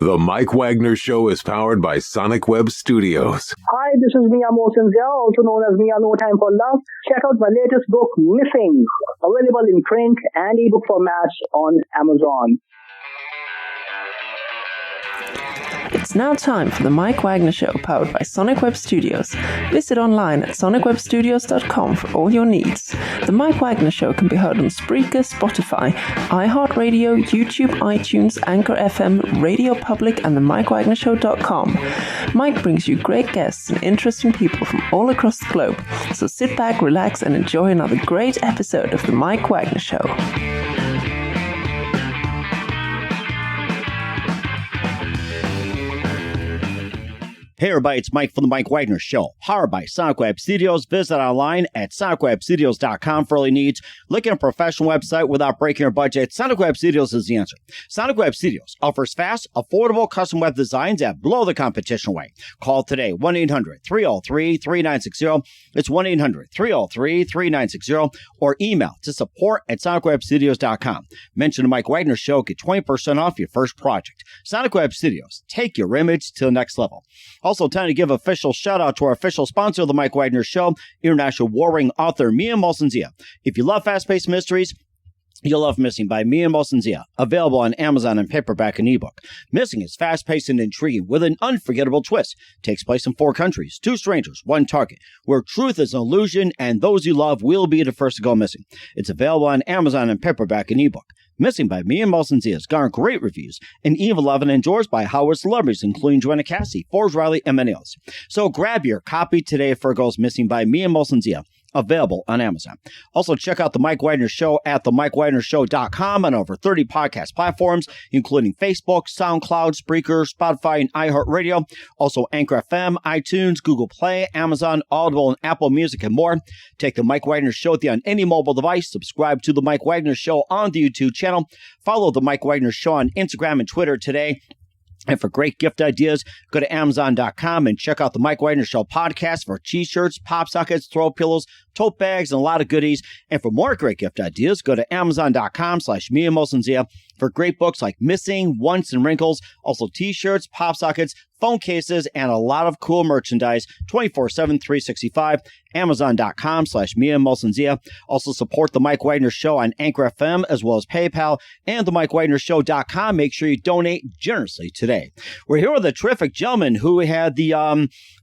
The Mike Wagner Show is powered by Sonic Web Studios. Hi, this is Mia Mosensia, also known as Mia No Time for Love. Check out my latest book, Missing, available in print and ebook formats on Amazon. It's now time for the Mike Wagner Show, powered by Sonic Web Studios. Visit online at sonicwebstudios.com for all your needs. The Mike Wagner Show can be heard on Spreaker, Spotify, iHeartRadio, YouTube, iTunes, Anchor FM, Radio Public, and themikewagnershow.com. Mike brings you great guests and interesting people from all across the globe. So sit back, relax, and enjoy another great episode of the Mike Wagner Show. Hey everybody, it's Mike from the Mike Wagner Show, powered by Sonic Web Studios. Visit online at sonicwebstudios.com for all your needs. Looking at a professional website without breaking your budget? Sonic Web Studios is the answer. Sonic Web Studios offers fast, affordable custom web designs that blow the competition away. Call today, 1-800-303-3960. It's 1-800-303-3960, or email to support@sonicwebstudios.com. Mention the Mike Wagner Show, get 20% off your first project. Sonic Web Studios, take your image to the next level. Also, time to give official shout out to our official sponsor of the Mike Wagner Show, international warring author Mia Mosensia. If you love fast-paced mysteries, you'll love Missing by Mia Mosensia, available on Amazon in paperback and ebook. Missing is fast-paced and intriguing with an unforgettable twist. Takes place in 4 countries, 2 strangers, 1 target, where truth is an illusion and those you love will be the first to go missing. It's available on Amazon in paperback and ebook. Missing by Mia Mosensia has garnered great reviews and even loved and endorsed by Hollywood celebrities, including Joanna Cassidy, Forbes Riley, and many others. So grab your copy today for Girls Missing by Mia Mosensia, available on Amazon. Also, check out The Mike Wagner Show at themikewagnershow.com on over 30 podcast platforms, including Facebook, SoundCloud, Spreaker, Spotify, and iHeartRadio. Also, Anchor FM, iTunes, Google Play, Amazon, Audible, and Apple Music, and more. Take The Mike Wagner Show with you on any mobile device. Subscribe to The Mike Wagner Show on the YouTube channel. Follow The Mike Wagner Show on Instagram and Twitter today. And for great gift ideas, go to Amazon.com and check out the Mike Wagner Show podcast for t-shirts, pop sockets, throw pillows, tote bags, and a lot of goodies. And for more great gift ideas, go to Amazon.com/Mia Mosensia for great books like Missing, Once, and Wrinkles. Also t-shirts, pop sockets, phone cases, and a lot of cool merchandise 24/7, 365. Amazon.com/Mia Mosensia. Also support the Mike Wagner Show on Anchor FM as well as PayPal and the MikeWagnerShow.com. Make sure you donate generously today. We're here with a terrific gentleman who had the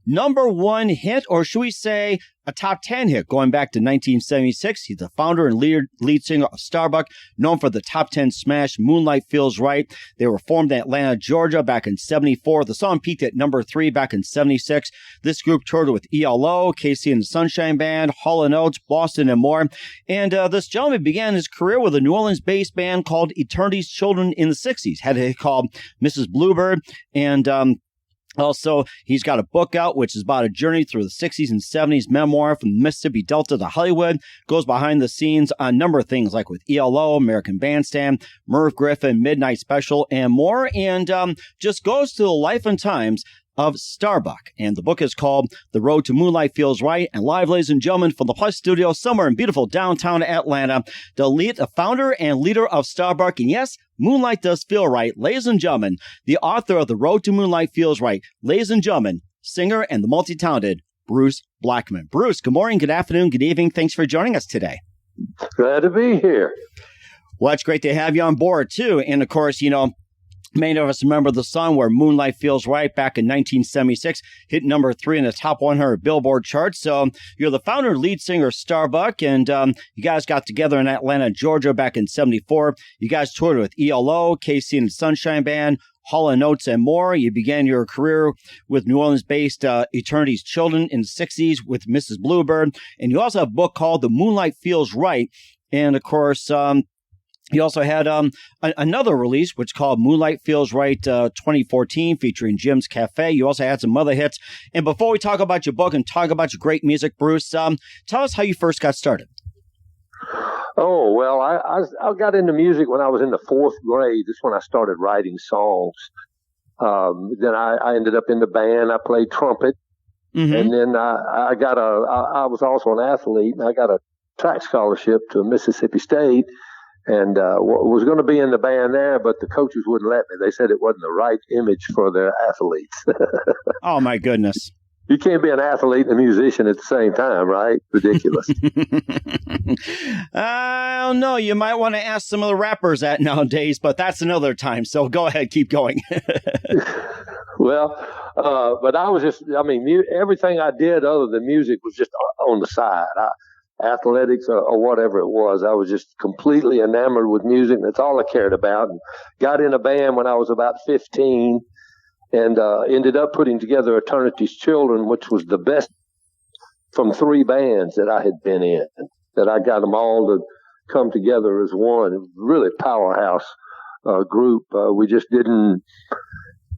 number 1 hit, or should we say a top 10 hit, going back to 1976. He's the founder and lead singer of Starbuck, known for the top 10 smash Moonlight Feels Right. They were formed in Atlanta, Georgia back in 74. The song peaked at number 3 back in 76. This group toured with ELO, kcandthesunshineband, hallandoates, Boston, and more. And this gentleman began his career with a New Orleans-based band called Eternityschildren in the 60s. Had a hit called Mrs. Bluebird, and also, he's got a book out, which is about a journey through the 60s and 70s memoir from Mississippi Delta to Hollywood. Goes behind the scenes on a number of things like with ELO, American Bandstand, Merv Griffin, Midnight Special, and more. And just goes to the life and times of Starbuck. And the book is called The Road to Moonlight Feels Right. And live, ladies and gentlemen, from the Plus Studio somewhere in beautiful downtown Atlanta, the founder and leader of Starbuck. And yes, Moonlight does feel right. Ladies and gentlemen, the author of The Road to Moonlight Feels Right. Ladies and gentlemen, singer and the multi-talented Bruce Blackman. Bruce, good morning, good afternoon, good evening. Thanks for joining us today. Glad to be here. Well, it's great to have you on board, too. And, of course, you know, many of us remember the song where Moonlight Feels Right back in 1976, hit number 3 in the top 100 Billboard charts. So you're the founder and lead singer of Starbuck, and you guys got together in Atlanta, Georgia back in 74. You guys toured with ELO, KC and the Sunshine Band, Hall & Oates, and more. You began your career with New Orleans-based Eternity's Children in the 60s with Mrs. Bluebird. And you also have a book called The Moonlight Feels Right. And, of course, you also had another release, which is called Moonlight Feels Right 2014, featuring Jim's Cafe. You also had some other hits. And before we talk about your book and talk about your great music, Bruce, tell us how you first got started. Oh, well, I got into music when I was in the 4th grade. That's when I started writing songs. Then I ended up in the band. I played trumpet. Mm-hmm. And then I was also an athlete, and I got a track scholarship to Mississippi State. and was going to be in the band there, but the coaches wouldn't let me. They said it wasn't the right image for their athletes. Oh, my goodness. You can't be an athlete and a musician at the same time, right? Ridiculous. I don't know. You might want to ask some of the rappers that nowadays, but that's another time. So go ahead, keep going. Well, but I was just, everything I did other than music was just on the side. Athletics or whatever it was. I was just completely enamored with music. That's all I cared about. And got in a band when I was about 15. And ended up putting together Eternity's Children, which was the best from 3 bands that I had been in, that I got them all to come together as one. It was really powerhouse group. We just didn't,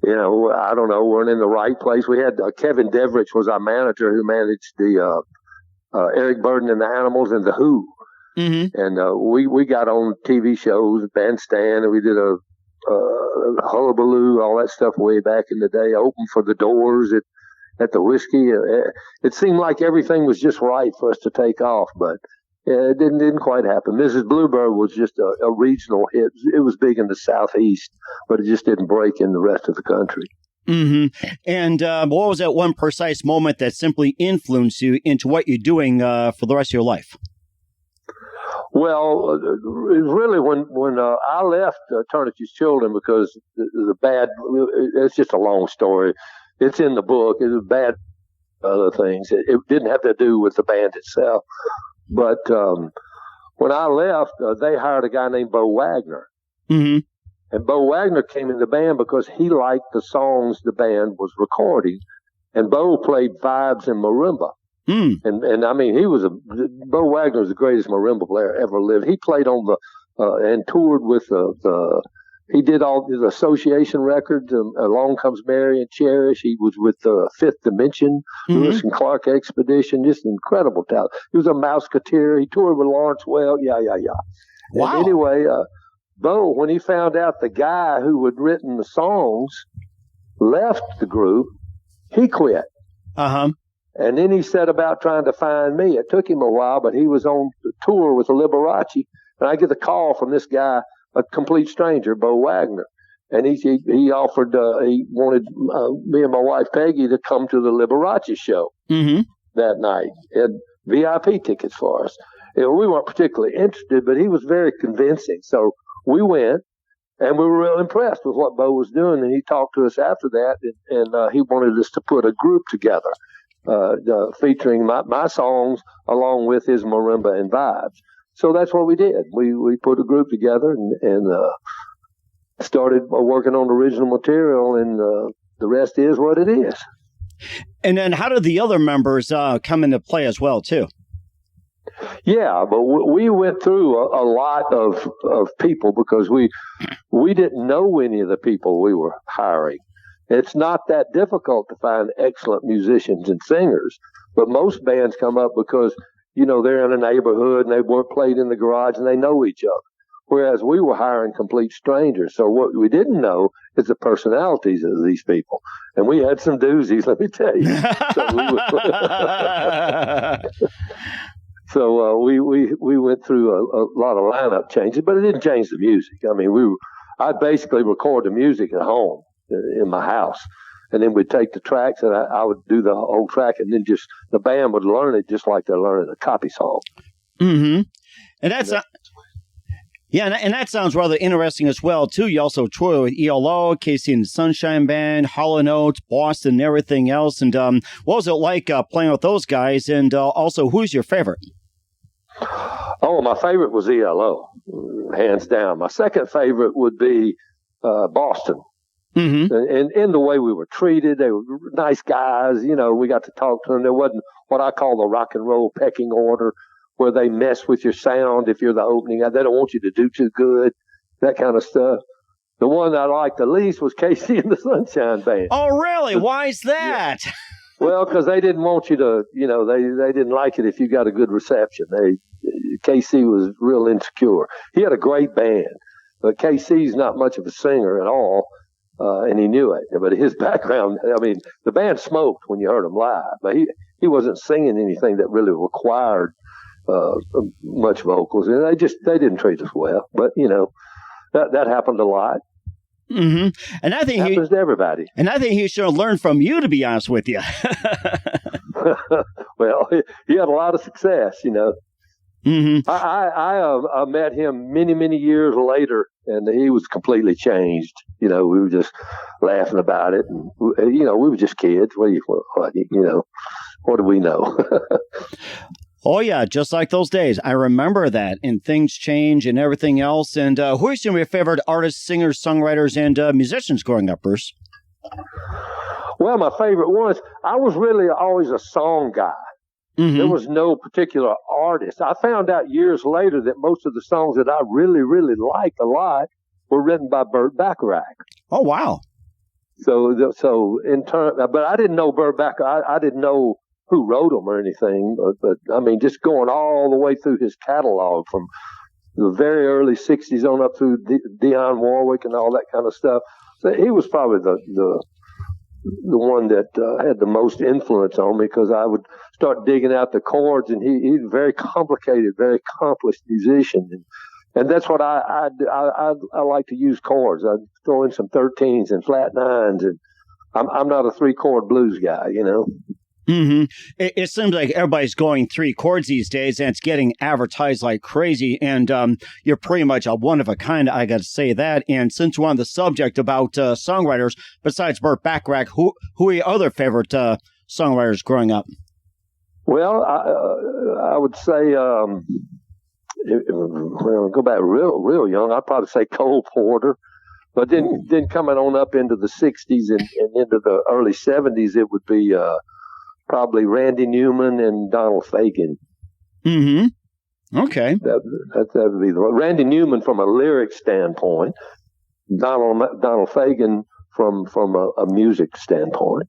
I don't know, weren't in the right place. We had Kevin Deverich was our manager, who managed the Eric Burden and the Animals and the Who. Mm-hmm. And we got on TV shows, Bandstand, and we did a Hullabaloo, all that stuff way back in the day. Open for the Doors at the Whiskey. It seemed like everything was just right for us to take off, but it didn't quite happen. Mrs. Bluebird was just a regional hit. It was big in the Southeast, but it just didn't break in the rest of the country. Mm-hmm. And what was that one precise moment that simply influenced you into what you're doing for the rest of your life? Well, it was really when I left Eternity's Children, because the bad, it's just a long story. It's in the book. It was bad other things. It didn't have to do with the band itself. But when I left, they hired a guy named Bo Wagner. Mm-hmm. And Bo Wagner came in the band because he liked the songs the band was recording. And Bo played vibes and marimba. Mm. And he was Bo Wagner was the greatest marimba player ever lived. He played on and toured with he did all the association records, Along Comes Mary and Cherish. He was with the Fifth Dimension, mm-hmm. Lewis and Clark Expedition, just incredible talent. He was a Mouseketeer. He toured with Lawrence Welk, yeah. Wow. And anyway, Bo, when he found out the guy who had written the songs left the group, he quit. Uh-huh. And then he set about trying to find me. It took him a while, but he was on the tour with the Liberace. And I get a call from this guy, a complete stranger, Bo Wagner. And he offered, he wanted me and my wife, Peggy, to come to the Liberace show mm-hmm. that night. He had VIP tickets for us. We weren't particularly interested, but he was very convincing. So we went, and we were real impressed with what Bo was doing. And he talked to us after that, and he wanted us to put a group together. Featuring my songs along with his marimba and vibes. So that's what we did. We put a group together and started working on original material, and the rest is what it is. And then how did the other members come into play as well, too? Yeah, but we went through a lot of people because we didn't know any of the people we were hiring. It's not that difficult to find excellent musicians and singers, but most bands come up because, they're in a neighborhood and they weren't played in the garage and they know each other. Whereas we were hiring complete strangers. So what we didn't know is the personalities of these people. And we had some doozies, let me tell you. So we went through a lot of lineup changes, but it didn't change the music. I basically record the music at home in my house, and then we'd take the tracks and I would do the whole track, and then just the band would learn it just like they're learning a copy song. Mm-hmm. And that's and that sounds rather interesting as well too. You also toured with ELO, KC and the Sunshine Band, hallandoates, Boston, and everything else. And what was it like playing with those guys? And also, who's your favorite? Oh, my favorite was ELO, hands down. My second favorite would be Boston. Mm-hmm. And in the way we were treated, they were nice guys. We got to talk to them. There wasn't what I call the rock and roll pecking order, where they mess with your sound if you're the opening. They don't want you to do too good, that kind of stuff. The one I liked the least was KC and the Sunshine Band. Oh, really? Why is that? Yeah. Well, because they didn't want you to, they didn't like it if you got a good reception. KC was real insecure. He had a great band, but KC's not much of a singer at all. And he knew it, but his background, the band smoked when you heard him live, but he wasn't singing anything that really required much vocals, and they didn't treat us well. But that happened a lot. Mm-hmm. And I think happens to everybody. And I think he should have learned from you, to be honest with you. Well, he had a lot of success, Mm-hmm. I met him many years later, and he was completely changed. We were just laughing about it, and we were just kids. What do we know? Oh, yeah, just like those days. I remember that, and things change and everything else. And who are some of your favorite artists, singers, songwriters, and musicians growing up, Bruce? Well, my favorite ones, I was really always a song guy. Mm-hmm. There was no particular artist. I found out years later that most of the songs that I really liked a lot were written by Burt Bacharach. Oh, wow. So in turn, but I didn't know Burt Bacharach. I didn't know who wrote them or anything, but I mean, just going all the way through his catalog from the very early 60s on up through Dionne Warwick and all that kind of stuff. So he was probably the one that had the most influence on me, because I would start digging out the chords, and he's a very complicated, very accomplished musician, and that's what I like to use chords. I throw in some 13s and flat 9s, and I'm not a 3-chord blues guy, Mm-hmm. It seems like everybody's going 3 chords these days, and it's getting advertised like crazy. And you're pretty much a one of a kind, I got to say that. And since we're on the subject about songwriters, besides Burt Bacharach, who are your other favorite songwriters growing up? Well, I would say, go back real young, I'd probably say Cole Porter. But then coming on up into the 60s and into the early 70s, it would be probably Randy Newman and Donald Fagen. Mm-hmm. Okay. That would be Randy Newman from a lyric standpoint, Donald Fagen from a music standpoint.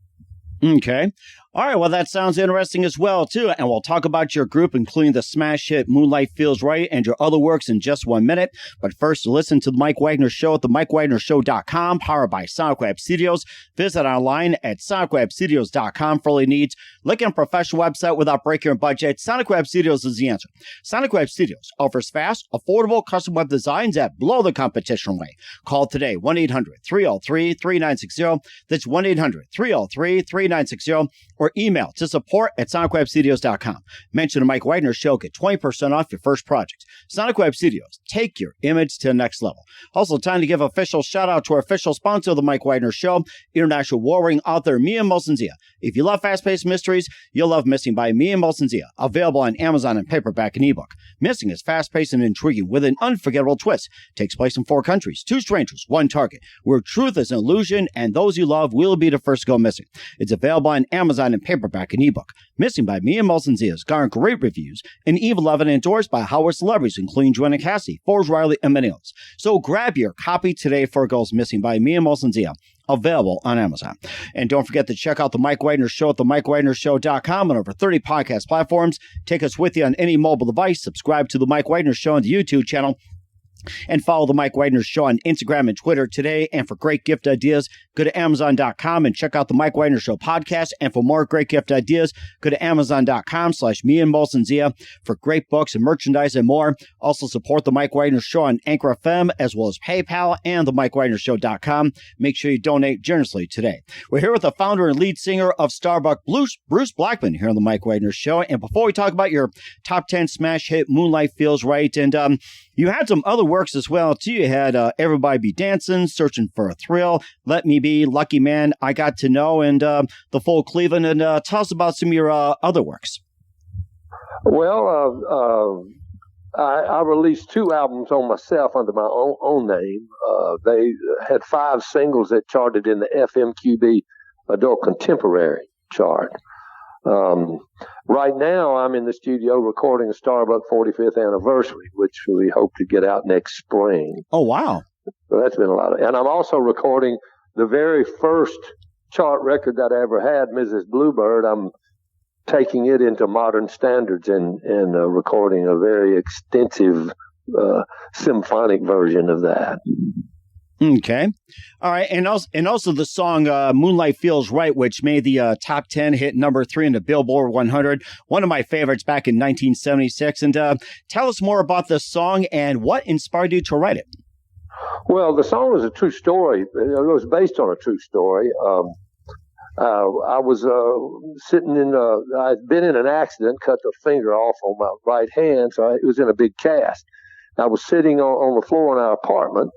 Okay. All right. Well, that sounds interesting as well, too. And we'll talk about your group, including the smash hit Moonlight Feels Right and your other works in just 1 minute. But first, listen to The Mike Wagner Show at themikewagnershow.com, powered by Sonic Web Studios. Visit online at sonicwebstudios.com for all your needs. Looking at a professional website without breaking your budget? Sonic Web Studios is the answer. Sonic Web Studios offers fast, affordable custom web designs that blow the competition away. Call today, 1-800-303-3960. That's 1-800-303-3960. Or email to support@sonicwebstudios.com. Mention the Mike Wagner Show. Get 20% off your first project. Sonic Web Studios. Take your image to the next level. Also, time to give official shout out to our official sponsor of the Mike Wagner Show, international warring author Mia Molson-Zia. If you love fast-paced mysteries, you'll love Missing by Mia Molson-Zia. Available on Amazon in paperback and ebook. Missing is fast-paced and intriguing with an unforgettable twist. Takes place in 4 countries, 2 strangers, 1 target, where truth is an illusion and those you love will be the first to go missing. It's available on Amazon in paperback and ebook. Missing by Mia Molson-Zia has garnered great reviews and even loved and endorsed by Howard celebrities, including Joanna Cassidy, Forbes Riley, and many others. So grab your copy today for Goes Missing by Mia Molson-Zia. Available on Amazon. And don't forget to check out The Mike Wagner Show at themikewagnershow.com on over 30 podcast platforms. Take us with you on any mobile device. Subscribe to The Mike Wagner Show on the YouTube channel. And follow The Mike Wagner Show on Instagram and Twitter today. And for great gift ideas, go to Amazon.com and check out The Mike Wagner Show podcast. And for more great gift ideas, go to Amazon.com/MeandMolson-Zia for great books and merchandise and more. Also support The Mike Wagner Show on Anchor FM as well as PayPal and TheMikeWagnerShow.com. Make sure you donate generously today. We're here with the founder and lead singer of Starbuck, Bruce Blackman, here on The Mike Wagner Show. And before we talk about your top 10 smash hit, Moonlight Feels Right, and you had some other works as well, too. You had Everybody Be Dancing, Searching for a Thrill, Let Me Be, Lucky Man, I Got to Know, and The Full Cleveland. And tell us about some of your other works. Well, I released 2 albums on myself under my own name. They had 5 singles that charted in the FMQB Adult Contemporary chart. Right now, I'm in the studio recording a Starbuck 45th anniversary, which we hope to get out next spring. Oh, wow. So that's been a lot of, and I'm also recording the very first chart record that I ever had, Mrs. Bluebird. I'm taking it into modern standards and recording a very extensive symphonic version of that. Okay. All right. And also the song Moonlight Feels Right, which made the top 10, hit number 3 in the Billboard 100. One of my favorites back in 1976. And tell us more about this song and what inspired you to write it. Well, the song is a true story. It was based on a true story. I was sitting I'd been in an accident, cut the finger off on my right hand, so it was in a big cast. I was sitting on the floor in our apartment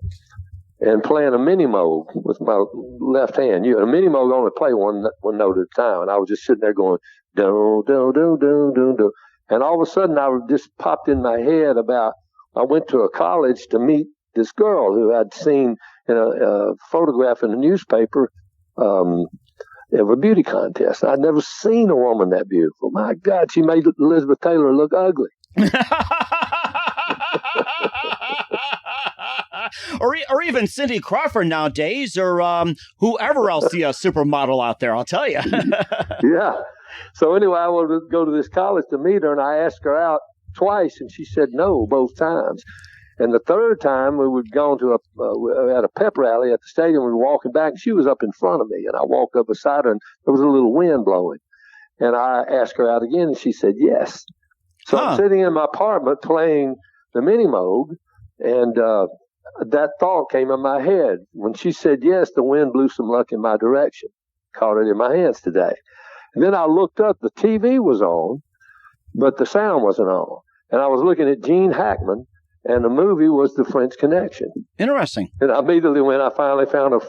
and playing a mini moog with my left hand. A mini moog only play one note at a time, and I was just sitting there going, do, do, do, do, do, do. And all of a sudden, I just popped in my head I went to a college to meet this girl who I'd seen in a photograph in the newspaper of a beauty contest. I'd never seen a woman that beautiful. My God, she made Elizabeth Taylor look ugly. or even Cindy Crawford nowadays, or whoever else the supermodel out there, I'll tell you. Yeah. So anyway, I wanted to go to this college to meet her, and I asked her out twice, and she said no both times. And the third time, we had gone to at a pep rally at the stadium. We were walking back, and she was up in front of me, and I walked up beside her, and there was a little wind blowing. And I asked her out again, and she said yes. So I'm sitting in my apartment playing the mini moog, and that thought came in my head. When she said yes, the wind blew some luck in my direction. Caught it in my hands today. And then I looked up. The TV was on, but the sound wasn't on. And I was looking at Gene Hackman, and the movie was The French Connection. Interesting. And immediately when I finally found a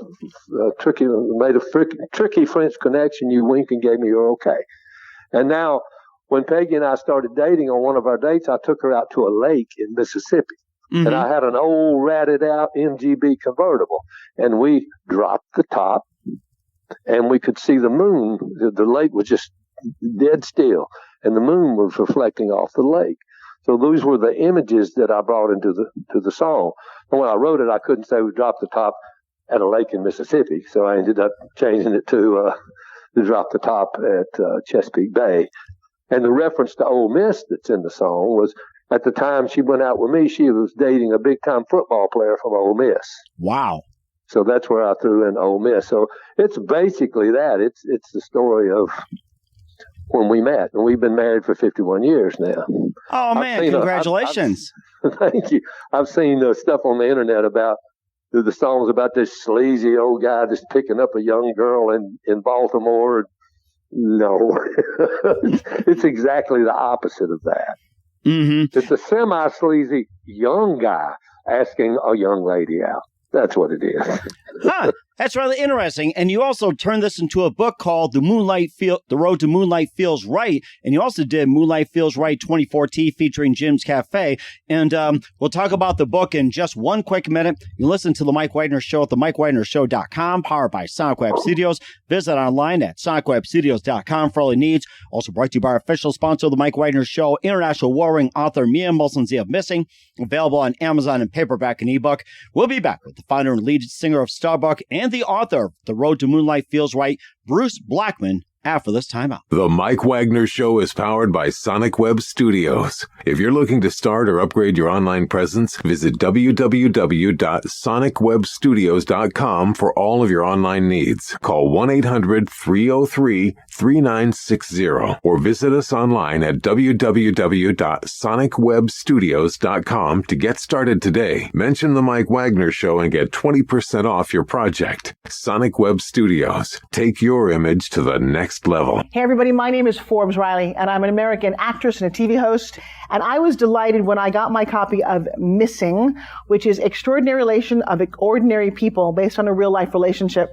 tricky French connection, you winked and gave me your okay. And now, when Peggy and I started dating, on one of our dates, I took her out to a lake in Mississippi. Mm-hmm. And I had an old ratted out MGB convertible. And we dropped the top, and we could see the moon. The lake was just dead still, and the moon was reflecting off the lake. So those were the images that I brought into the song. And when I wrote it, I couldn't say we dropped the top at a lake in Mississippi. So I ended up changing it to drop the top at Chesapeake Bay. And the reference to Ole Miss that's in the song was, at the time she went out with me, she was dating a big-time football player from Ole Miss. Wow. So that's where I threw in Ole Miss. So it's basically that. It's the story of when we met. And we've been married for 51 years now. Oh, man, congratulations. Thank you. I've seen stuff on the internet about the songs about this sleazy old guy just picking up a young girl in Baltimore. No, it's exactly the opposite of that. Mm-hmm. It's a semi-sleazy young guy asking a young lady out. That's what it is. That's rather interesting. And you also turned this into a book called The Road to Moonlight Feels Right. And you also did Moonlight Feels Right 2014 featuring Jim's Cafe. And we'll talk about the book in just one quick minute. You listen to The Mike Wagner Show at themikewagnershow.com, powered by Sonic Web Studios. Visit online at sonicwebstudios.com for all your needs. Also brought to you by our official sponsor of The Mike Wagner Show, international warring author Mia Molson-Zia of Missing, available on Amazon in paperback and ebook. We'll be back with the founder and lead singer of Starbuck and the author of The Road to Moonlight Feels Right, Bruce Blackman, after this timeout. The Mike Wagner Show is powered by Sonic Web Studios. If you're looking to start or upgrade your online presence, visit www.sonicwebstudios.com for all of your online needs. Call 1-800-303-3960 or visit us online at www.sonicwebstudios.com to get started today. Mention The Mike Wagner Show and get 20% off your project. Sonic Web Studios. Take your image to the next level. Hey everybody, my name is Forbes Riley, and I'm an American actress and a TV host. And I was delighted when I got my copy of Missing, which is Extraordinary Relation of Ordinary People based on a real life relationship.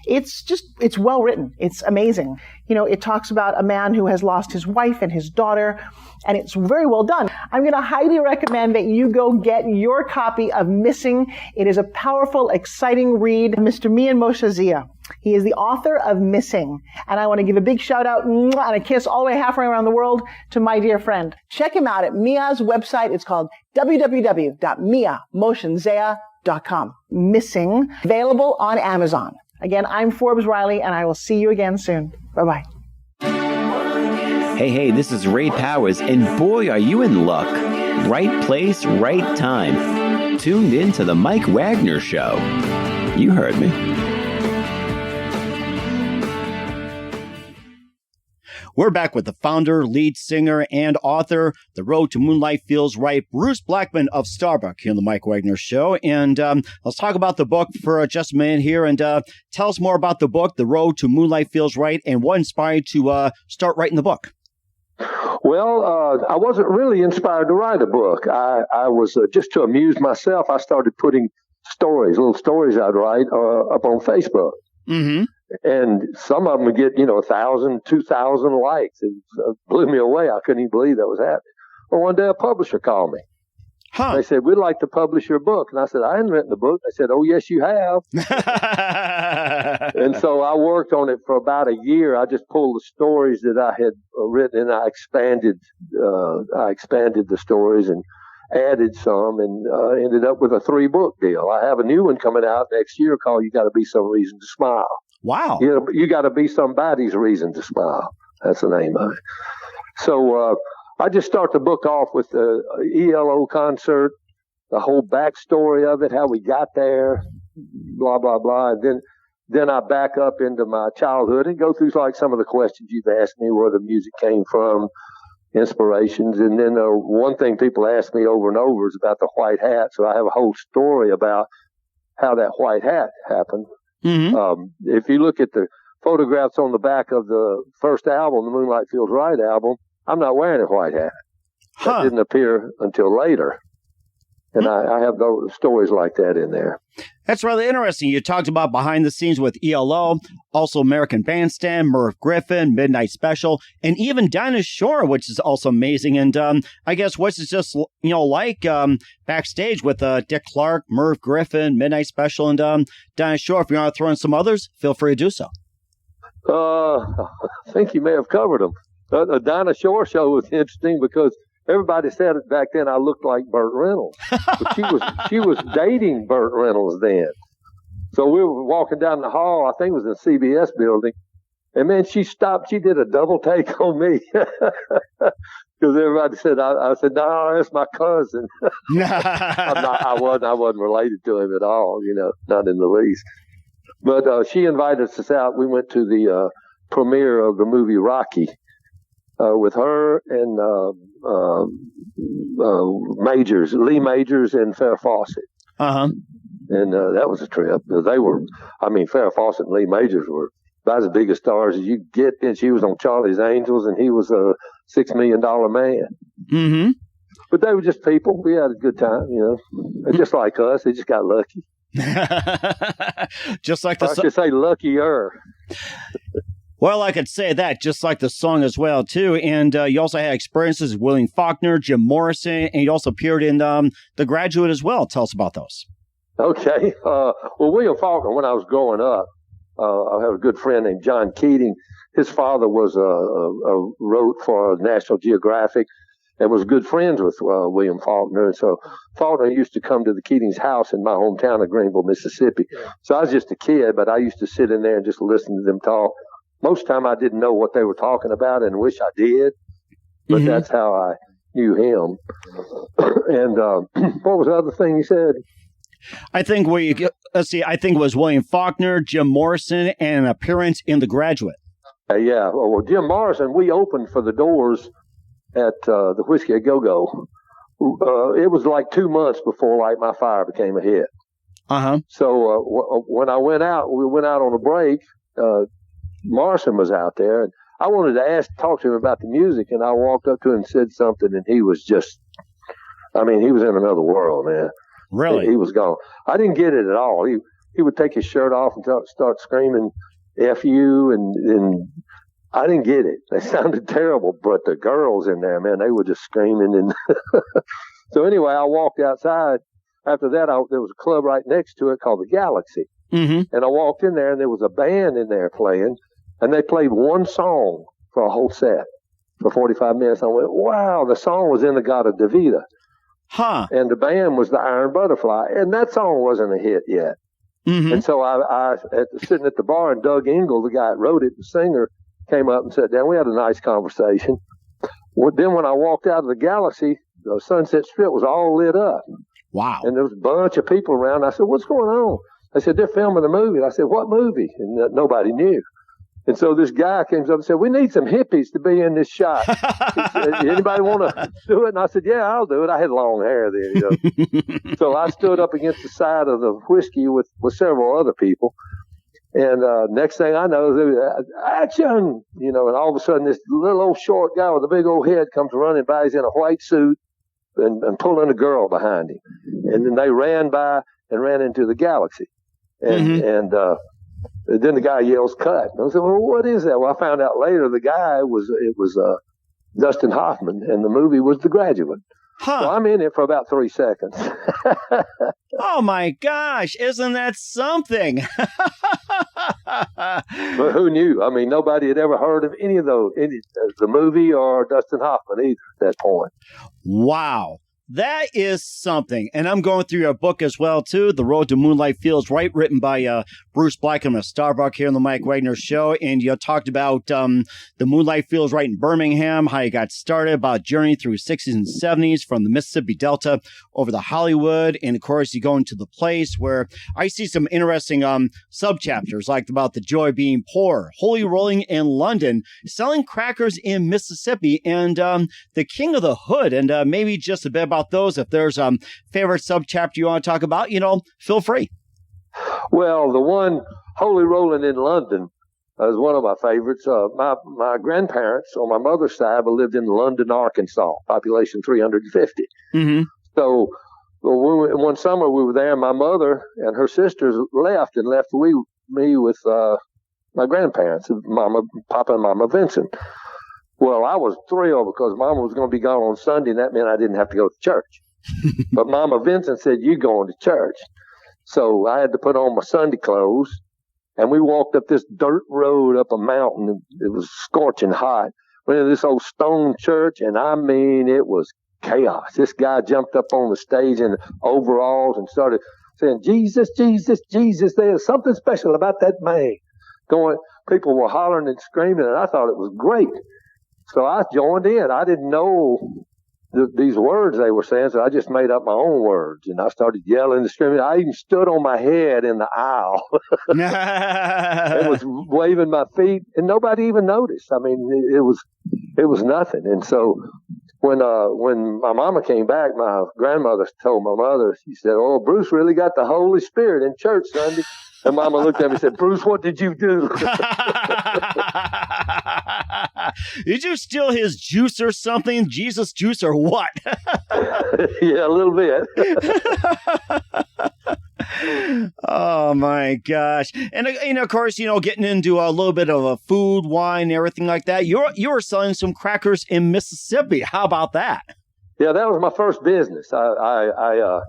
It's well written. It's amazing. You know, it talks about a man who has lost his wife and his daughter, and it's very well done. I'm going to highly recommend that you go get your copy of Missing. It is a powerful, exciting read. Mr. Mian Moshe-Zia. He is the author of Missing. And I want to give a big shout out and a kiss all the way halfway around the world to my dear friend. Check him out at Mia's website. It's called www.miamoshenzea.com. Missing. Available on Amazon. Again, I'm Forbes Riley, and I will see you again soon. Bye-bye. Hey, this is Ray Powers, and boy, are you in luck. Right place, right time. Tuned in to The Mike Wagner Show. You heard me. We're back with the founder, lead singer, and author, The Road to Moonlight Feels Right, Bruce Blackman of Starbuck, here on the Mike Wagner Show. And let's talk about the book for just a minute here. And tell us more about the book, The Road to Moonlight Feels Right, and what inspired you to start writing the book. Well, I wasn't really inspired to write a book. I was just to amuse myself. I started putting little stories I'd write up on Facebook. Mm-hmm. And some of them would get, 1,000, 2,000 likes. It blew me away. I couldn't even believe that was happening. Well, one day a publisher called me. They said, we'd like to publish your book. And I said, I hadn't written the book. They said, oh, yes, you have. And so I worked on it for about a year. I just pulled the stories that I had written, and I expanded the stories and added some, and ended up with a 3-book deal. I have a new one coming out next year called You Gotta Be Some Reason to Smile. Wow. You got to be somebody's reason to smile. That's the name of it. So I just start the book off with the ELO concert, the whole backstory of it, how we got there, blah, blah, blah. And then I back up into my childhood and go through like some of the questions you've asked me, where the music came from, inspirations. And then one thing people ask me over and over is about the white hat. So I have a whole story about how that white hat happened. Mm-hmm. If you look at the photographs on the back of the first album, the Moonlight Feels Right album, I'm not wearing a white hat. That didn't appear until later. And I have those stories like that in there. That's really interesting. You talked about behind the scenes with ELO, also American Bandstand, Merv Griffin, Midnight Special, and even Dinah Shore, which is also amazing. And I guess what's it just like backstage with Dick Clark, Merv Griffin, Midnight Special, and Dinah Shore. If you want to throw in some others, feel free to do so. I think you may have covered them. The Dinah Shore show was interesting because everybody said it back then I looked like Burt Reynolds. But she was dating Burt Reynolds then. So we were walking down the hall, I think it was in the CBS building, and man, she stopped. She did a double take on me. Because everybody said, I said, no, that's my cousin. I wasn't related to him at all, not in the least. But she invited us out. We went to the premiere of the movie Rocky. With her and Lee Majors and Farrah Fawcett. Uh-huh. And that was a trip. They were, Farrah Fawcett and Lee Majors were about as big a stars as you get. And she was on Charlie's Angels, and he was a $6 million man. Mm-hmm. But they were just people. We had a good time, They're just like us. They just got lucky. Just like I should say luckier. Well, I could say that, just like the song as well, too. And you also had experiences with William Faulkner, Jim Morrison, and you also appeared in The Graduate as well. Tell us about those. Okay. Well, William Faulkner, when I was growing up, I had a good friend named John Keating. His father was wrote for National Geographic and was good friends with William Faulkner. And so Faulkner used to come to the Keating's house in my hometown of Greenville, Mississippi. So I was just a kid, but I used to sit in there and just listen to them talk. Most of the time I didn't know what they were talking about and wish I did, but that's how I knew him. And what was the other thing you said? I think I think it was William Faulkner, Jim Morrison, and an appearance in The Graduate. Yeah. Well, Jim Morrison, we opened for the Doors at the Whiskey A Go-Go. It was like 2 months before Light My Fire became a hit. Uh-huh. So when we went out on a break, Morrison was out there, and I wanted to talk to him about the music, and I walked up to him and said something, and he was just, he was in another world, man. Really? He was gone. I didn't get it at all. He would take his shirt off and start screaming, F you, and I didn't get it. They sounded terrible, but the girls in there, man, they were just screaming. And so anyway, I walked outside. After that, there was a club right next to it called the Galaxy. Mm-hmm. And I walked in there, and there was a band in there playing, and they played one song for a whole set for 45 minutes. I went, wow, the song was In-A-Gadda-Da-Vida. Huh. And the band was the Iron Butterfly, and that song wasn't a hit yet. Mm-hmm. And so I sitting at the bar, and Doug Engel, the guy that wrote it, the singer, came up and sat down. We had a nice conversation. Then when I walked out of the Galaxy, the Sunset Strip was all lit up. Wow. And there was a bunch of people around. I said, what's going on? They said, they're filming a movie. And I said, what movie? And nobody knew. And so this guy came up and said, we need some hippies to be in this shot. He said, anybody want to do it? And I said, yeah, I'll do it. I had long hair then, you know. So I stood up against the side of the whiskey with several other people. And next thing I know, action, you know, and all of a sudden this little old short guy with a big old head comes running by. He's in a white suit and pulling a girl behind him. And then they ran by and ran into the galaxy. And then the guy yells, cut. And I said, well, what is that? Well, I found out later the guy was Dustin Hoffman, and the movie was The Graduate. Huh. So I'm in it for about 3 seconds. Oh, my gosh. Isn't that something? But who knew? I mean, nobody had ever heard of any of those, the movie or Dustin Hoffman either at that point. Wow. That is something. And I'm going through your book as well, too, The Road to Moonlight Feels Right, written by Bruce Blackman of Starbuck here on the Mike Wagner Show. And you talked about the Moonlight Feels Right in Birmingham, how you got started, about journey through 60s and 70s from the Mississippi Delta over to Hollywood. And, of course, you go into the place where I see some interesting subchapters, like about the joy of being poor, holy rolling in London, selling crackers in Mississippi, and the King of the Hood, and maybe just a bit about those. If there's a favorite subchapter you want to talk about, you know, feel free. Well, the one, Holy Rolling in London, is one of my favorites. My grandparents on my mother's side lived in London, Arkansas, population 350. Mm-hmm. So one summer we were there, and my mother and her sisters left me with my grandparents, Papa and Mama Vincent. Well, I was thrilled because Mama was going to be gone on Sunday, and that meant I didn't have to go to church. But Mama Vincent said, "You going to church?" So I had to put on my Sunday clothes, and we walked up this dirt road up a mountain. It was scorching hot. Went into this old stone church, and I mean, it was chaos. This guy jumped up on the stage in overalls and started saying, "Jesus, Jesus, Jesus." There's something special about that man. People were hollering and screaming, and I thought it was great. So I joined in. I didn't know these words they were saying, so I just made up my own words. And I started yelling and screaming. I even stood on my head in the aisle and was waving my feet, and nobody even noticed. I mean, it was nothing. And so when my mama came back, my grandmother told my mother, she said, "Oh, Bruce really got the Holy Spirit in church Sunday." And Mama looked at me and said, "Bruce, what did you do?" Did you steal his juice or something? Jesus juice or what? Yeah, a little bit. Oh, my gosh. And of course, getting into a little bit of food, wine, everything like that. You were selling some crackers in Mississippi. How about that? Yeah, that was my first business. I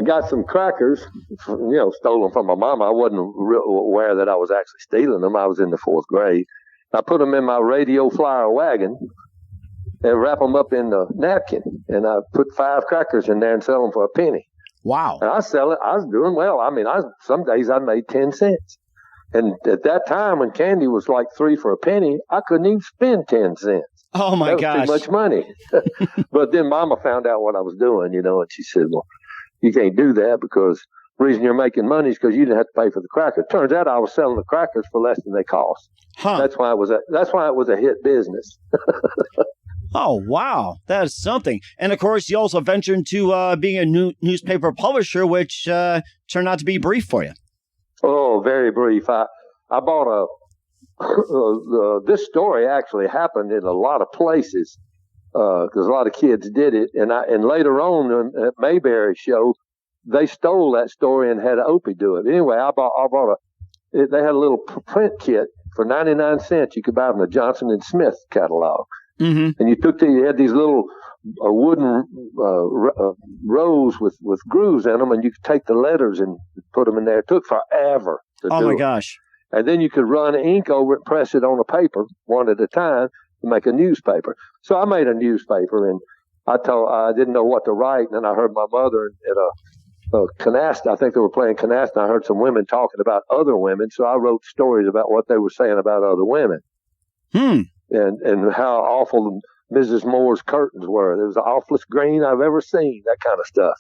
got some crackers, stolen from my mama. I wasn't aware that I was actually stealing them. I was in the 4th grade. I put them in my radio flyer wagon and wrap them up in a napkin. And I put 5 crackers in there and sell them for a penny. Wow. And I sell it. I was doing well. I mean, some days I made 10 cents. And at that time when candy was like 3 for a penny, I couldn't even spend 10 cents. Oh, my gosh. Too much money. But then Mama found out what I was doing, and she said, "Well, you can't do that because the reason you're making money is because you didn't have to pay for the crackers." Turns out I was selling the crackers for less than they cost. Huh. That's why it was a hit business. Oh, wow. That is something. And, of course, you also ventured into being a newspaper publisher, which turned out to be brief for you. Oh, very brief. I bought this story actually happened in a lot of places because a lot of kids did it. And later on at Mayberry show, they stole that story and had Opie do it. Anyway, I bought they had a little print kit for 99 cents. You could buy them the Johnson & Smith catalog. Mm-hmm. And you had these little wooden rows with grooves in them, and you could take the letters and put them in there. It took forever to do it. Oh, my gosh. And then you could run ink over it, press it on a paper one at a time to make a newspaper. So I made a newspaper, and I didn't know what to write. And then I heard my mother at a canasta. I think they were playing canasta. And I heard some women talking about other women. So I wrote stories about what they were saying about other women. And how awful Mrs. Moore's curtains were. It was the awfulest green I've ever seen, that kind of stuff.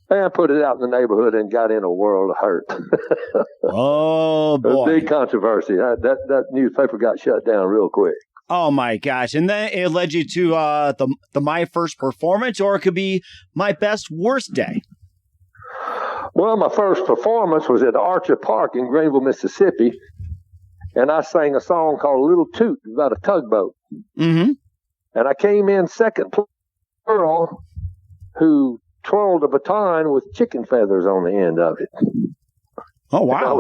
and put it out in the neighborhood and got in a world of hurt. Oh, boy. A big controversy. That newspaper got shut down real quick. Oh, my gosh. And then it led you to the My First Performance, or it could be My Best Worst Day. Well, my first performance was at Archer Park in Greenville, Mississippi, and I sang a song called Little Toot about a tugboat. Mm-hmm. And I came in second place girl who twirled a baton with chicken feathers on the end of it. Oh, wow. I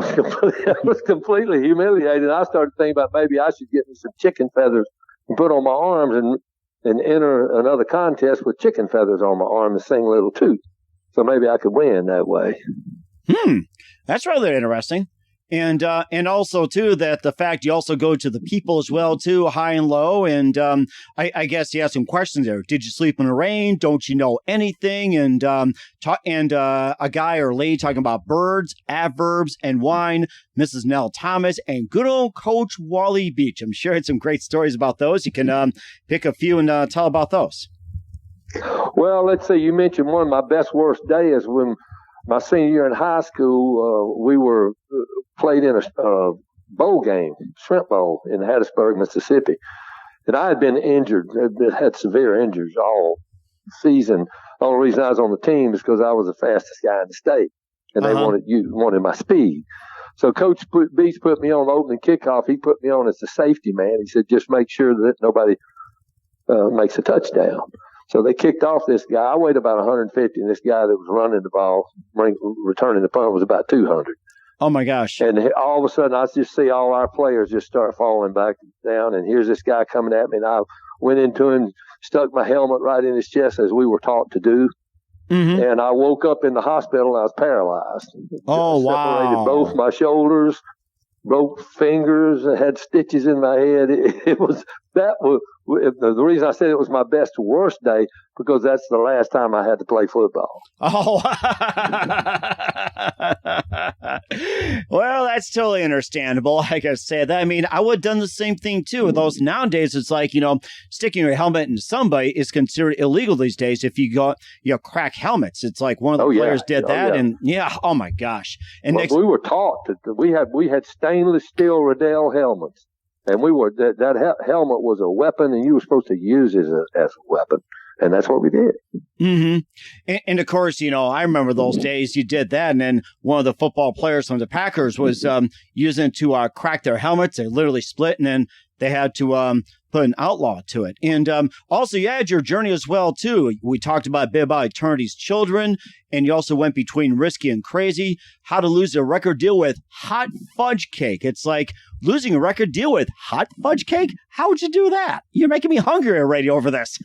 was completely humiliated. I started thinking about maybe I should get me some chicken feathers and put on my arms and enter another contest with chicken feathers on my arm and sing Little Toot. So maybe I could win that way. That's rather interesting. And also, too, that the fact you also go to the people as well, too, high and low. And I guess you have some questions there. Did you sleep in the rain? Don't you know anything? And a guy or lady talking about birds, adverbs, and wine, Mrs. Nell Thomas, and good old Coach Wally Beach. I'm sure I had some great stories about those. You can pick a few and tell about those. Well, let's see. You mentioned one of my best worst days when my senior year in high school, we were played in a bowl game, shrimp bowl in Hattiesburg, Mississippi. And I had been injured, had severe injuries all season. The only reason I was on the team is because I was the fastest guy in the state, and they wanted my speed. So Coach Beach put me on the opening kickoff. He put me on as the safety man. He said, just make sure that nobody makes a touchdown. So they kicked off this guy. I weighed about 150, and this guy that was running the ball, returning the punt, was about 200. Oh, my gosh. And all of a sudden, I just see all our players just start falling back down, and here's this guy coming at me, and I went into him, stuck my helmet right in his chest as we were taught to do. Mm-hmm. And I woke up in the hospital, and I was paralyzed. Oh, wow. Separated both my shoulders, broke fingers, and had stitches in my head. The reason I said it was my best worst day, because that's the last time I had to play football. Oh, well, that's totally understandable. Like I said, I mean, I would have done the same thing too with those. Nowadays, it's like, sticking your helmet into somebody is considered illegal these days. If you crack helmets, it's like one of the players did that. And oh my gosh. And we were taught that we had stainless steel Riddell helmets. And that helmet was a weapon, and you were supposed to use it as a weapon. And that's what we did. Mm-hmm. And of course, I remember those days you did that. And then one of the football players from the Packers was using it to crack their helmets. They literally split, and then they had to put an outlaw to it. And also, you had your journey as well, too. We talked a bit about Eternity's Children, and you also went between Risky and Crazy, how to lose a record deal with hot fudge cake. It's like losing a record deal with hot fudge cake? How would you do that? You're making me hungry already over this.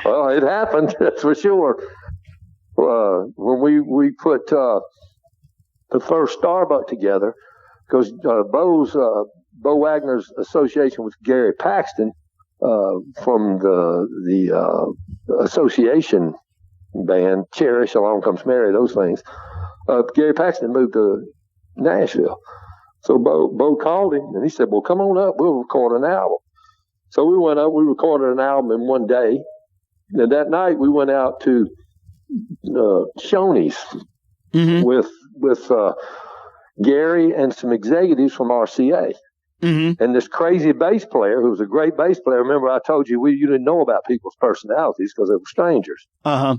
Well, it happened, that's for sure. When we put the first Starbuck together, because Bo Wagner's association with Gary Paxton from the association band, Cherish, Along Comes Mary, those things. Gary Paxton moved to Nashville. So Bo called him, and he said, well, come on up, we'll record an album. So we went up, we recorded an album in one day. And that night we went out to Shoney's with Gary and some executives from RCA. Mm-hmm. And this crazy bass player, who was a great bass player. Remember, I told you you didn't know about people's personalities because they were strangers. Uh-huh.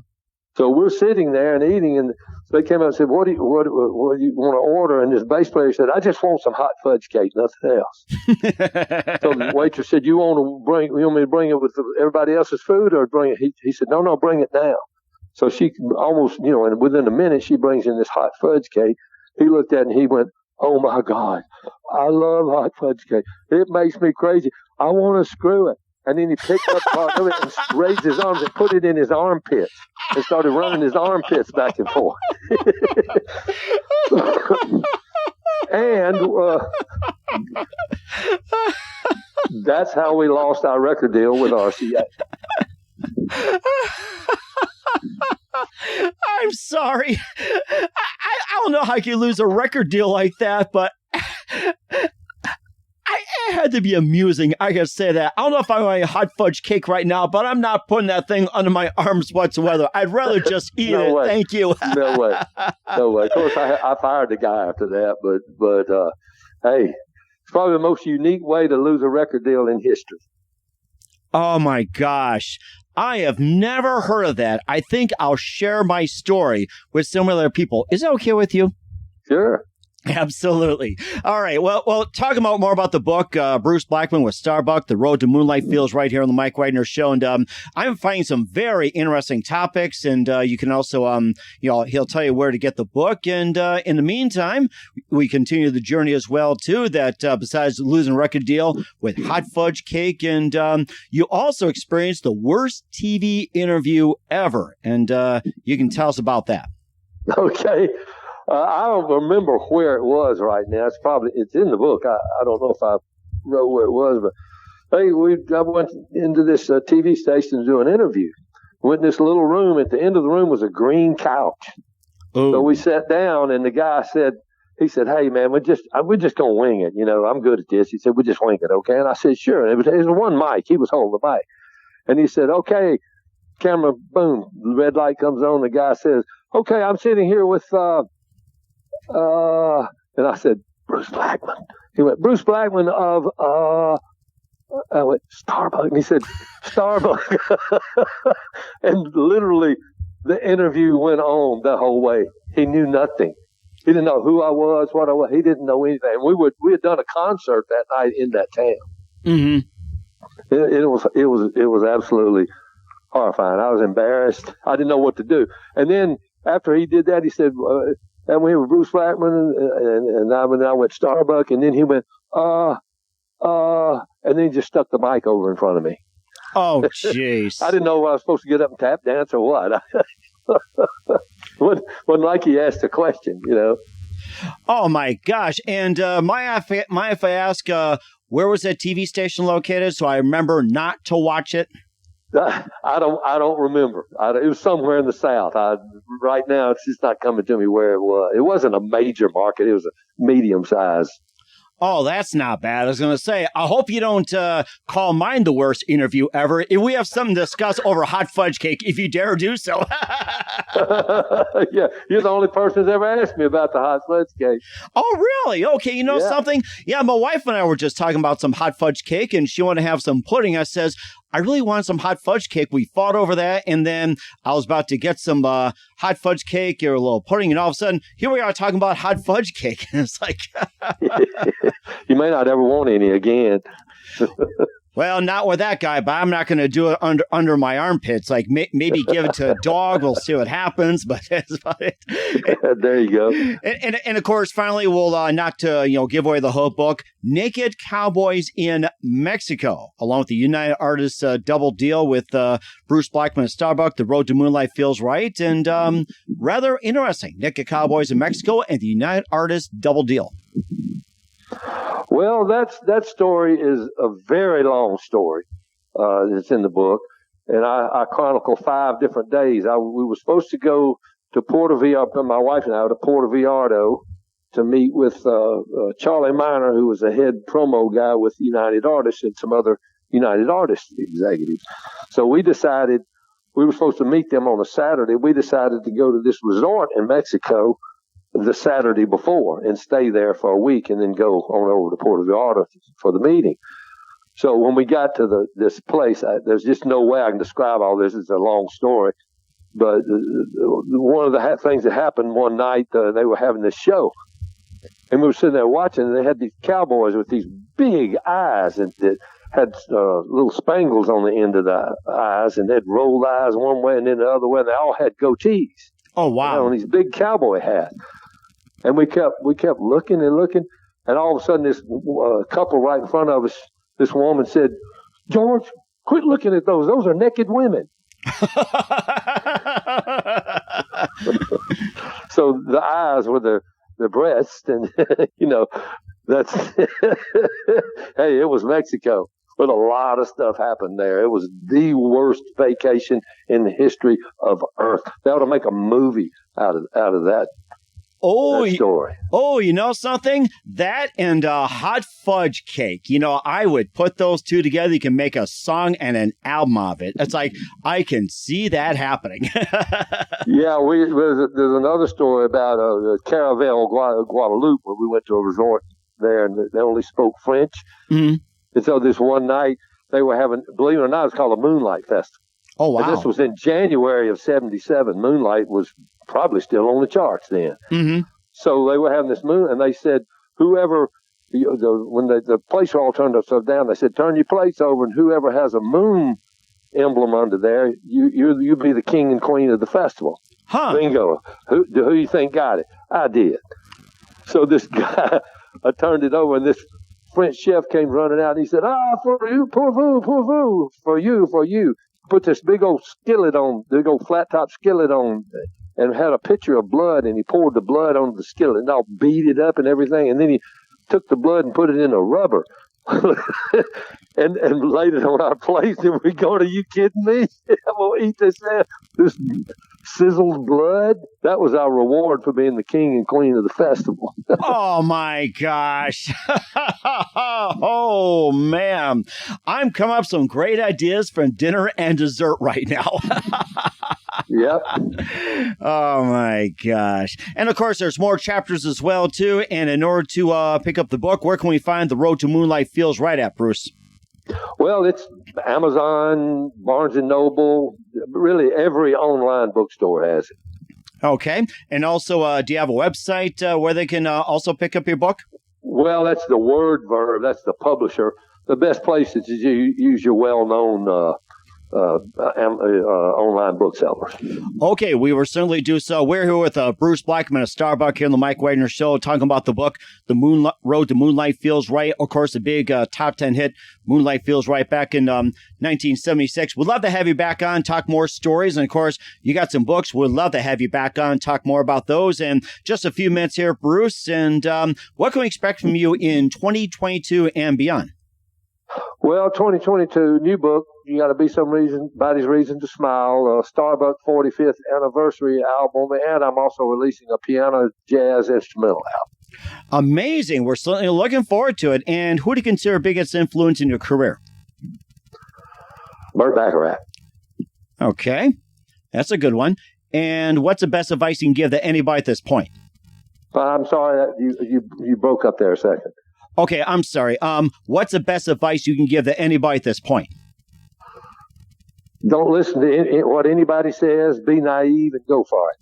So we're sitting there and eating, and they came out and said, "What do you want to order?" And this bass player said, "I just want some hot fudge cake, nothing else." So the waitress said, "You want me to bring it with everybody else's food, or bring it?" He said, "No, bring it now." So she almost, and within a minute, she brings in this hot fudge cake. He looked at it and he went, "Oh my God, I love hot fudge cake. It makes me crazy. I want to screw it." And then he picked up part of it and raised his arms and put it in his armpits and started running his armpits back and forth. And that's how we lost our record deal with RCA. I'm sorry. I don't know how you lose a record deal like that, but it tried to be amusing. I gotta say that. I don't know if I want a hot fudge cake right now, but I'm not putting that thing under my arms whatsoever. I'd rather just eat it. Way. Thank you. No way. Of course, I fired the guy after that, but hey, it's probably the most unique way to lose a record deal in history. Oh my gosh. I have never heard of that. I think I'll share my story with similar people. Is that okay with you? Sure. Absolutely. All right. Well, talking more about the book, Bruce Blackman with Starbuck, The Road to Moonlight Feels Right here on the Mike Wagner Show. And I'm finding some very interesting topics. And you can also, he'll tell you where to get the book. And in the meantime, we continue the journey as well, too, that besides losing a record deal with hot fudge cake, and you also experienced the worst TV interview ever. And you can tell us about that. Okay. I don't remember where it was right now. It's in the book. I don't know if I wrote where it was, but hey, I went into this TV station to do an interview. Went in this little room. At the end of the room was a green couch. Oh. So we sat down, and the guy said, "Hey man, we're just gonna wing it. I'm good at this." He said, "We just wing it, okay?" And I said, "Sure." And it was one mic. He was holding the mic, and he said, "Okay, camera, boom." The red light comes on. The guy says, "Okay, I'm sitting here with." And I said, "Bruce Blackman." He went, "Bruce Blackman of, I went, Starbuck." And he said, "Starbuck." And literally the interview went on the whole way. He knew nothing. He didn't know who I was, what I was. He didn't know anything. We had done a concert that night in that town. Mm-hmm. It was absolutely horrifying. I was embarrassed. I didn't know what to do. And then after he did that, he said, and we were Bruce Blackman, and I went Starbuck, and then he went, and then he just stuck the mic over in front of me. Oh, jeez. I didn't know if I was supposed to get up and tap dance or what. Wasn't like he asked a question, Oh, my gosh. And mind if I ask, where was that TV station located so I remember not to watch it? I don't remember. It was somewhere in the South. Right now, it's just not coming to me where it was. It wasn't a major market. It was a medium size. Oh, that's not bad. I was going to say, I hope you don't call mine the worst interview ever. If we have something to discuss over hot fudge cake, if you dare do so. Yeah, you're the only person who's ever asked me about the hot fudge cake. Oh, really? Okay, something? Yeah, my wife and I were just talking about some hot fudge cake, and she wanted to have some pudding. I says, I really want some hot fudge cake. We fought over that, and then I was about to get some hot fudge cake or a little pudding, and all of a sudden, here we are talking about hot fudge cake. And it's like... You may not ever want any again. Well, not with that guy, but I'm not going to do it under my armpits. Like maybe give it to a dog. We'll see what happens. But that's about it. There you go. And of course, finally, we'll not to give away the whole book. Naked Cowboys in Mexico, along with the United Artists double deal with Bruce Blackman of Starbuck, The Road to Moonlight Feels Right, and rather interesting. Naked Cowboys in Mexico and the United Artists double deal. Well, that story is a very long story. It's in the book, and I chronicle 5 different days. We were supposed to go to Puerto Vallarta, my wife and I, to Puerto Vallarta to meet with Charlie Miner, who was the head promo guy with United Artists and some other United Artists executives. So we decided we were supposed to meet them on a Saturday. We decided to go to this resort in Mexico the Saturday before and stay there for a week and then go on over to Puerto Vallarta for the meeting. So when we got to this place, there's just no way I can describe all this. It's a long story. But one of the things that happened one night, they were having this show. And we were sitting there watching, and they had these cowboys with these big eyes that had little spangles on the end of the eyes, and they'd rolled eyes one way and then the other way, and they all had goatees. Oh, wow. On these big cowboy hats. And we kept looking and looking, and all of a sudden this couple right in front of us, this woman said, "George, quit looking at those. Those are naked women." So the eyes were the breasts, and that's hey, it was Mexico, but a lot of stuff happened there. It was the worst vacation in the history of Earth. They ought to make a movie out of that. story. Oh, you know something? That and hot fudge cake. You know, I would put those two together. You can make a song and an album of it. It's like, I can see that happening. Yeah, there's another story about Caravel, Guadalupe, where we went to a resort there, and they only spoke French. Mm-hmm. And so this one night, they were having, believe it or not, it's called a Moonlight Festival. Oh, wow. And this was in January of 1977. Moonlight was probably still on the charts then. Mm-hmm. So they were having this moon, and they said, whoever, when the plates were all turned upside down, they said, turn your plates over, and whoever has a moon emblem under there, you be the king and queen of the festival. Huh. Bingo. Who you think got it? I did. So this guy, I turned it over, and this French chef came running out, and he said, for you, pour vous, for you. Put this big old flat top skillet on, and had a pitcher of blood, and he poured the blood on the skillet and all beat it up and everything, and then he took the blood and put it in a rubber and laid it on our plates, and we going, are you kidding me? I'm going to eat this sizzled blood. That was our reward for being the king and queen of the festival. Oh, my gosh. Oh, man. I'm coming up with some great ideas for dinner and dessert right now. Yep. Oh, my gosh. And, of course, there's more chapters as well, too. And in order to pick up the book, where can we find The Road to Moonlight Feels Right at, Bruce? Well, it's Amazon, Barnes & Noble. Really, every online bookstore has it. Okay. And also, do you have a website where they can also pick up your book? Well, that's the Word Verb. That's the publisher. The best place is to use your well-known online booksellers. Okay, we will certainly do so. We're here with Bruce Blackman of Starbuck here on the Mike Wagner Show, talking about the book, The Road to Moonlight Feels Right. Of course, the big top 10 hit, Moonlight Feels Right, back in 1976. We'd love to have you back on, talk more stories. And, of course, you got some books. We'd love to have you back on, talk more about those. And just a few minutes here, Bruce. And what can we expect from you in 2022 and beyond? Well, 2022, new book. You got to be somebody's reason to smile. Starbuck 45th anniversary album, and I'm also releasing a piano jazz instrumental album. Amazing. We're certainly looking forward to it. And who do you consider biggest influence in your career? Burt Bacharach. Okay, that's a good one. And what's the best advice you can give to anybody at this point? I'm sorry that you broke up there a second. Okay, I'm sorry. What's the best advice you can give to anybody at this point? Don't listen to what anybody says. Be naive and go for it.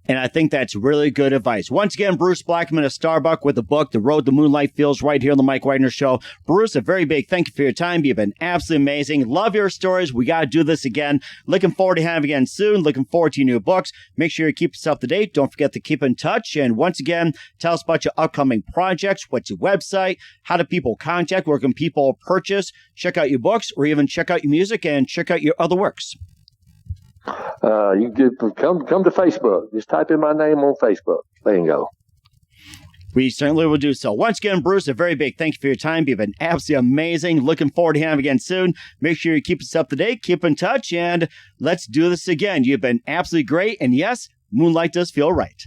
And I think that's really good advice. Once again, Bruce Blackman of Starbuck with the book, The Road to Moonlight Feels Right, here on the Mike Wagner Show. Bruce, a very big thank you for your time. You've been absolutely amazing. Love your stories. We got to do this again. Looking forward to having you again soon. Looking forward to your new books. Make sure you keep us up to date. Don't forget to keep in touch. And once again, tell us about your upcoming projects. What's your website? How do people contact? Where can people purchase, check out your books, or even check out your music and check out your other works? You can come to Facebook. Just type in my name on Facebook. Bingo. We certainly will do so. Once again, Bruce, a very big thank you for your time. You've been absolutely amazing. Looking forward to having you again soon. Make sure you keep us up to date, keep in touch, and let's do this again. You've been absolutely great. And yes, Moonlight does feel right.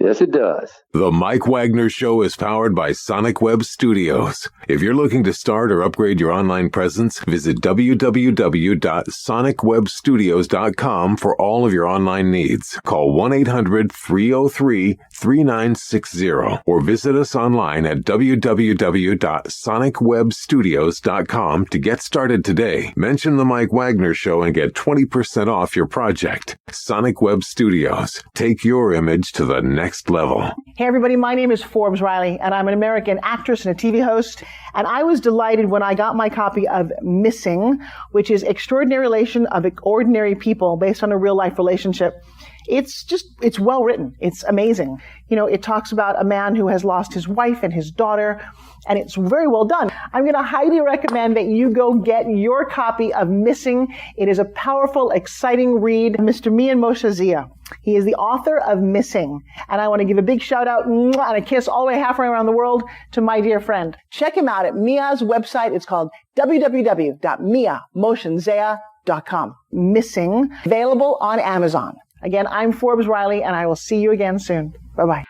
Yes, it does. The Mike Wagner Show is powered by Sonic Web Studios. If you're looking to start or upgrade your online presence, visit www.sonicwebstudios.com for all of your online needs. Call 1-800-303-3960 or visit us online at www.sonicwebstudios.com to get started today. Mention the Mike Wagner Show and get 20% off your project. Sonic Web Studios. Take your image to the next level. Hey everybody, my name is Forbes Riley, and I'm an American actress and a TV host. And I was delighted when I got my copy of Missing, which is Extraordinary Relation of Ordinary People based on a real life relationship. It's well written. It's amazing. You know, it talks about a man who has lost his wife and his daughter, and it's very well done. I'm going to highly recommend that you go get your copy of Missing. It is a powerful, exciting read. Mr. Mian Moshe Zia. He is the author of Missing. And I want to give a big shout out and a kiss all the way halfway around the world to my dear friend. Check him out at Mia's website. It's called www.miamoshenzea.com. Missing, available on Amazon. Again, I'm Forbes Riley, and I will see you again soon. Bye-bye.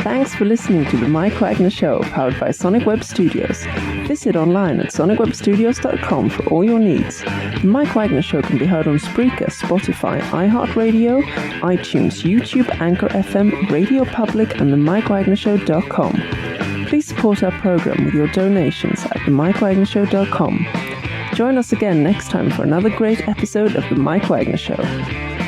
Thanks for listening to The Mike Wagner Show, powered by Sonic Web Studios. Visit online at sonicwebstudios.com for all your needs. The Mike Wagner Show can be heard on Spreaker, Spotify, iHeartRadio, iTunes, YouTube, Anchor FM, Radio Public, and themikewagnershow.com. Please support our program with your donations at themikewagnershow.com. Join us again next time for another great episode of The Mike Wagner Show.